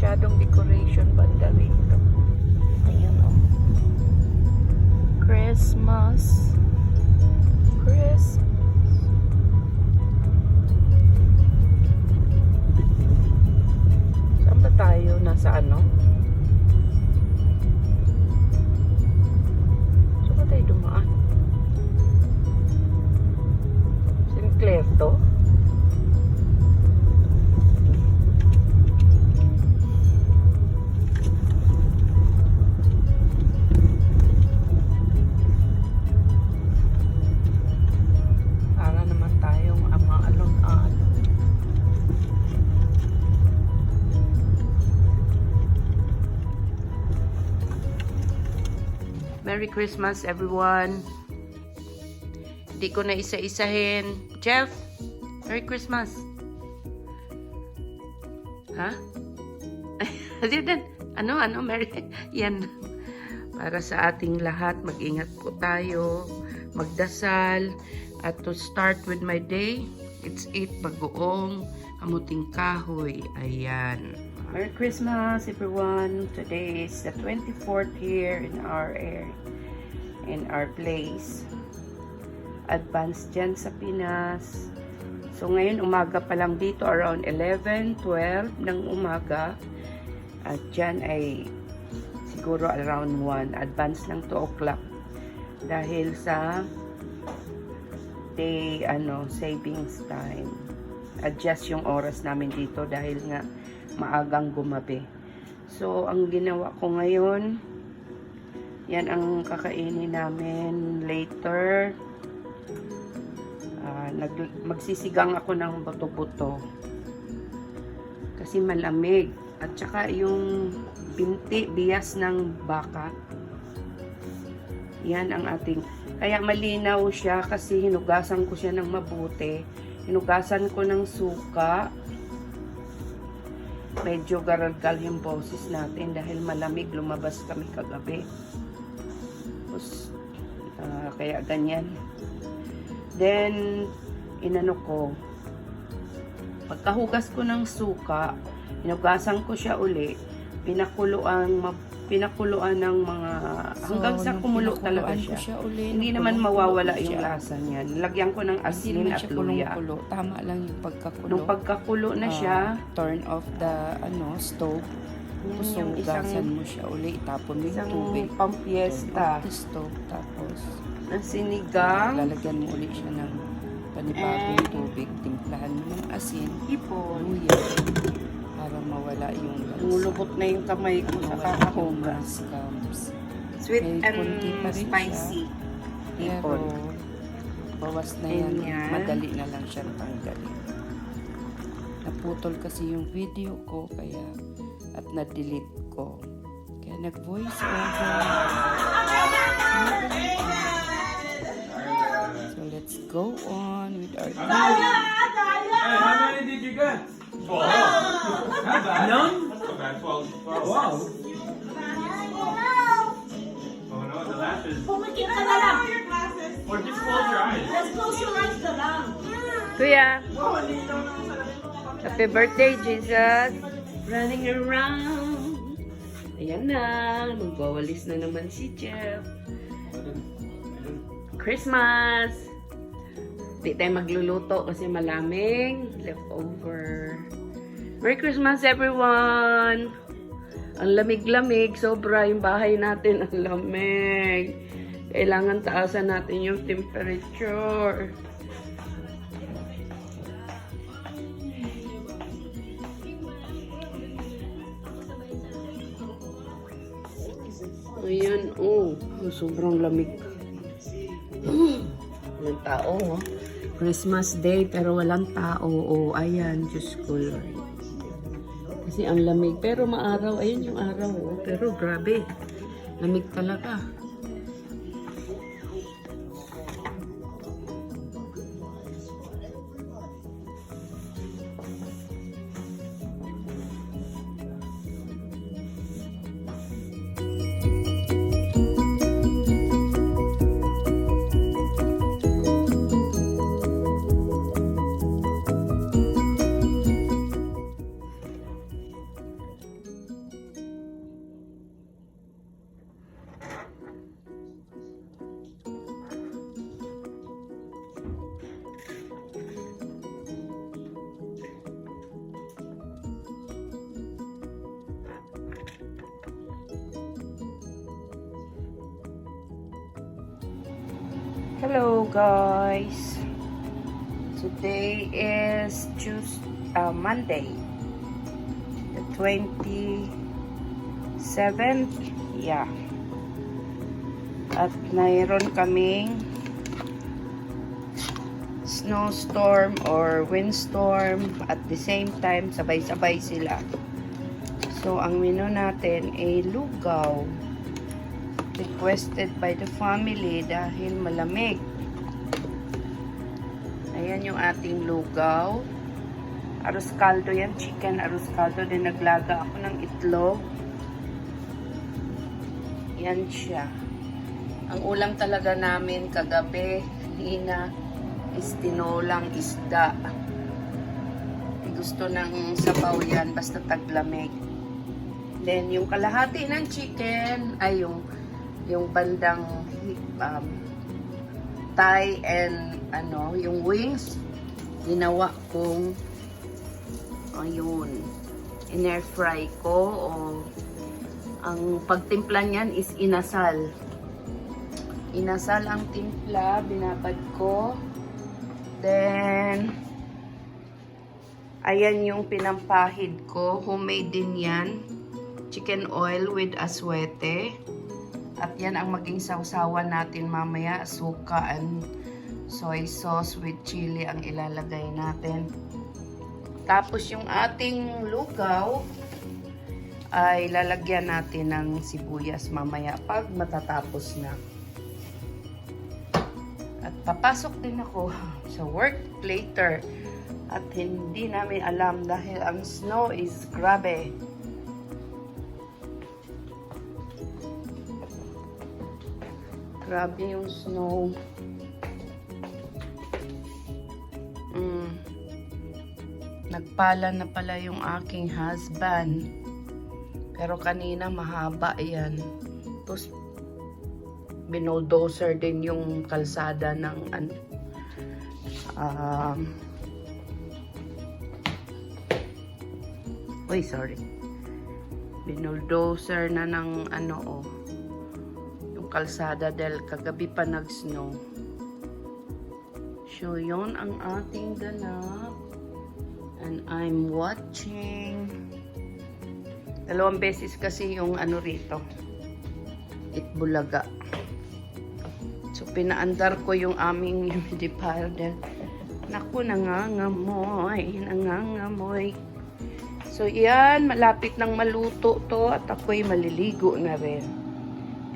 masyadong decoration banda rito. Ayan o. Christmas. Christmas. Saan ba tayo? Nasa ano? Saan ba tayo dumaan? Sinclair to? Merry Christmas, everyone. Hindi ko na isa-isahin. Jeff, Merry Christmas. Ha? Ano, Merry? Yan. Para sa ating lahat, mag-ingat po tayo, magdasal, at to start with my day, it's eat bagoong, kamuting kahoy. Ayan. Merry Christmas, everyone. Today is the 24th here in our place. Advance dyan sa Pinas. So, ngayon umaga pa lang dito, around 11, 12 ng umaga. At dyan ay siguro around 1. Advance ng 2 o'clock. Dahil sa day, savings time. Adjust yung oras namin dito dahil nga maagang gumabi. So, ang ginawa ko ngayon, yan ang kakainin namin later. Magsisigang ako ng buto-buto. Kasi malamig. At saka yung bias ng baka. Yan ang ating. Kaya malinaw siya kasi hinugasan ko siya ng mabuti. Hinugasan ko ng suka. Medyo garalgal yung boses natin dahil malamig, lumabas kami kagabi. Tapos, kaya ganyan. Then, inano ko, pagkahugas ko ng suka, hinugasan ko siya uli, pinakuluan ng mga, hanggang sa kumulo talaga siya. Hindi naman mawawala yung lasa niyan. Lagyan ko ng asin at luya. Tama lang yung pagkakulo. Nung pagkakulo na siya, turn off the stove. yung Hugasan mo siya uli, tapon mo yung tubig. Pampiesta. The stove, tapos Ang sinigang, lalagyan mo uli siya ng panibagong tubig. Timplahan mo ng asin, hipon. luya, para mawala yung lasa. Lumulubot na yung kamay ko sa kakahugas. Scams. Sweet May and konti pa rin spicy. Pero, Hipon. bawas na yan. Ganyan. Madali na lang siyang tanggalin. Naputol kasi yung video ko, kaya, at na-delete ko. Kaya nag-voice over. So, let's go on with our video. Hey, how many did you get? 12. Not bad. None? Not bad. 12. Wow. Oh no, the lashes. Pumikit ka na lang. Or just close your eyes. Let's close your eyes na lang. Kuya, happy birthday, Jesus. Running around. Ayan na, magwawalis na naman si Jeff. Christmas! Di tayo magluluto kasi malaming leftover. Merry Christmas, everyone! Ang lamig-lamig, sobra yung bahay natin, ang lamig. Kailangan taasan natin yung temperature. Ayan, sobrang lamig. Walang tao, oh. Christmas Day, pero walang tao. Ayan, Diyos ko, Lord. Kasi ang lamig. Pero maaraw, ayan yung araw, oh. Pero grabe, lamig talaga. Hello guys. Today is Monday, the 27th. Yeah. At mayroon kaming snowstorm or windstorm at the same time, sabay-sabay sila. So ang menu natin ay lugaw. Requested by the family dahil malamig. Ayan yung ating lugaw. Arroz caldo yan, chicken arroz caldo. Din naglaga ako ng itlog. Yan siya. Ang ulam talaga namin kagabi, kanina, is tinolang isda. Gusto ng sabaw yan, basta taglamig. Then, yung kalahati ng chicken, ay yung bandang thigh and yung wings, ginawa kong ayun, in-air fry ko, o ang pagtimpla niyan is inasal. Inasal ang timpla, binabad ko. Then, ayan yung pinampahid ko, homemade din yan. Chicken oil with aswete. At yan ang maging sawsawan natin mamaya. Suka and soy sauce with chili ang ilalagay natin. Tapos yung ating lugaw ay lalagyan natin ng sibuyas mamaya pag matatapos na. At papasok din ako sa work later. At hindi namin alam dahil ang snow is grabe. Grabe yung snow. Nagpala na pala yung aking husband. Pero kanina mahaba yan. Tapos binuldozer din yung kalsada ng sorry. Binuldozer na ng kalsada dahil kagabi pa nag-snow. So, yun ang ating ganap. And I'm watching. 2 beses kasi yung rito. Itbulaga. So, pinaandar ko yung aming humidifier dahil naku, nangangamoy. So, yan. Malapit nang maluto to at ako'y maliligo na rin.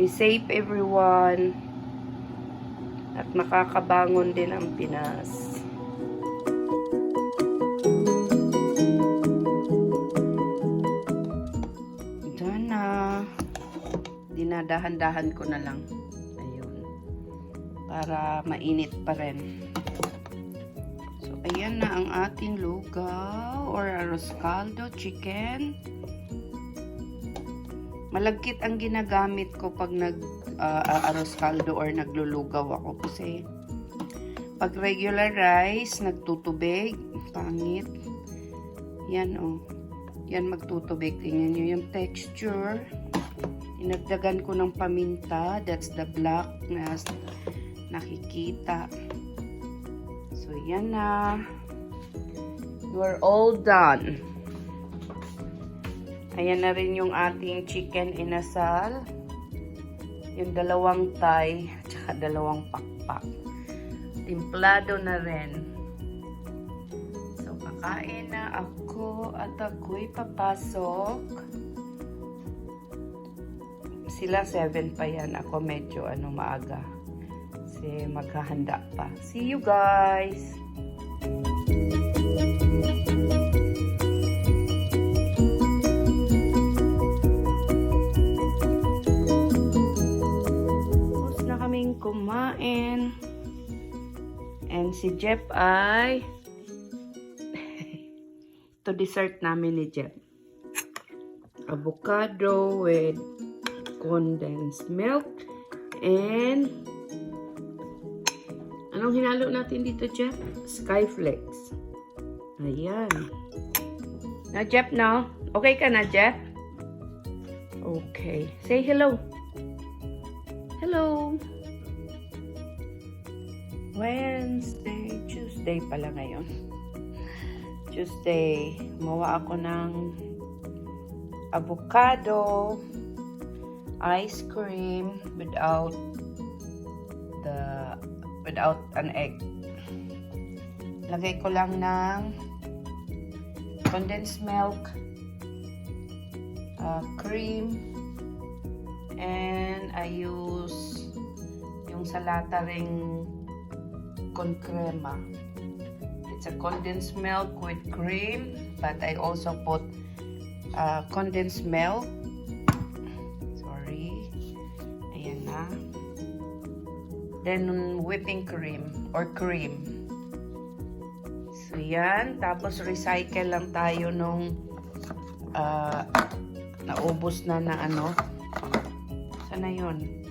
Be safe everyone. At makakabangon din ang Pinas. Diyan na. Dinadahan-dahan ko na lang. Ayun. Para mainit pa rin. So, ayan na ang ating lugaw or arroz caldo chicken. Malagkit ang ginagamit ko pag arroz caldo or naglulugaw ako kasi pag regular rice nagtutubig, pangit. Yan yan magtutubig. Tingnan nyo yung texture. Inagdagan ko ng paminta, that's the black na nakikita. So yan na. We're all done. Ayan na rin yung ating chicken inasal. Yung 2 thigh, tsaka 2 pakpak. Timplado na rin. So, kakain na ako at ako'y papasok. Sila 7 pa yan. Ako medyo maaga. Kasi maghahanda pa. See you guys! Kumain. And si Jeff ay ito dessert namin ni Jeff. Avocado with condensed milk and anong hinalo natin dito, Jeff? Skyflakes. Ayan. Na, Jeff, no? Okay ka na, Jeff? Okay. Say hello. Hello. Tuesday pala ngayon. Tuesday, gumawa ako ng avocado ice cream without an egg. Lagay ko lang ng condensed milk, cream, and I use yung sa lata ring con crema. It's a condensed milk with cream, but I also put condensed milk. Sorry. Ayan na. Then whipping cream or cream. So yan. Tapos recycle lang tayo nung naubos na ano. Sana yun?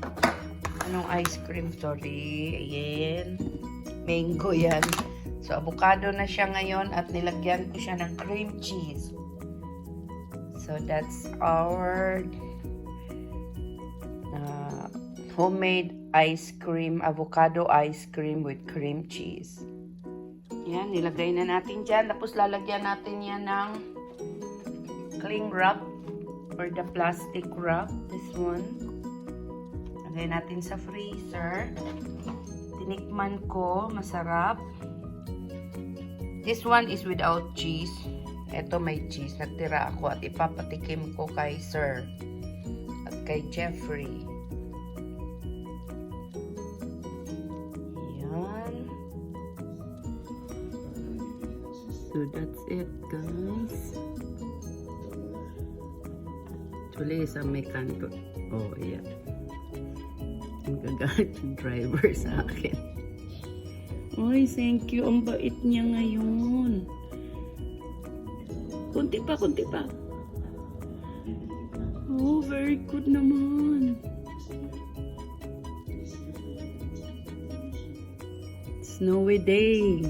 Anong ice cream? Sorry. Ayan. Mango yan. So, avocado na siya ngayon at nilagyan ko siya ng cream cheese. So, that's our homemade ice cream, avocado ice cream with cream cheese. Yan, nilagay na natin dyan. Tapos, lalagyan natin yan ng cling wrap or the plastic wrap. This one. Lagay natin sa freezer. Tinikman ko, masarap. This one is without cheese. Ito may cheese. Nagtira ako at ipapatikim ko kay Sir at kay Jeffrey. Yan. So that's it, guys. Actually, sa may kanto. Oh, yeah. Ang gagalit yung driver sa akin. Ay, thank you. Ang bait niya ngayon. Kunti pa, kunti pa. Oh, very good naman. Snowy day.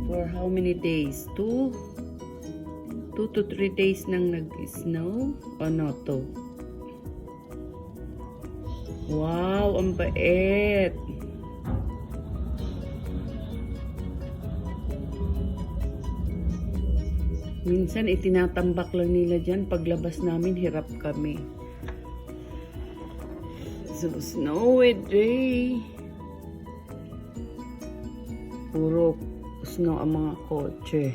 For how many days? 2 to 3 days nang nag-snow? O no, 2. Wow, ang bait. Minsan itinatambak lang nila dyan. Paglabas namin, hirap kami. So, snowy day. Puro snow ang mga kotse.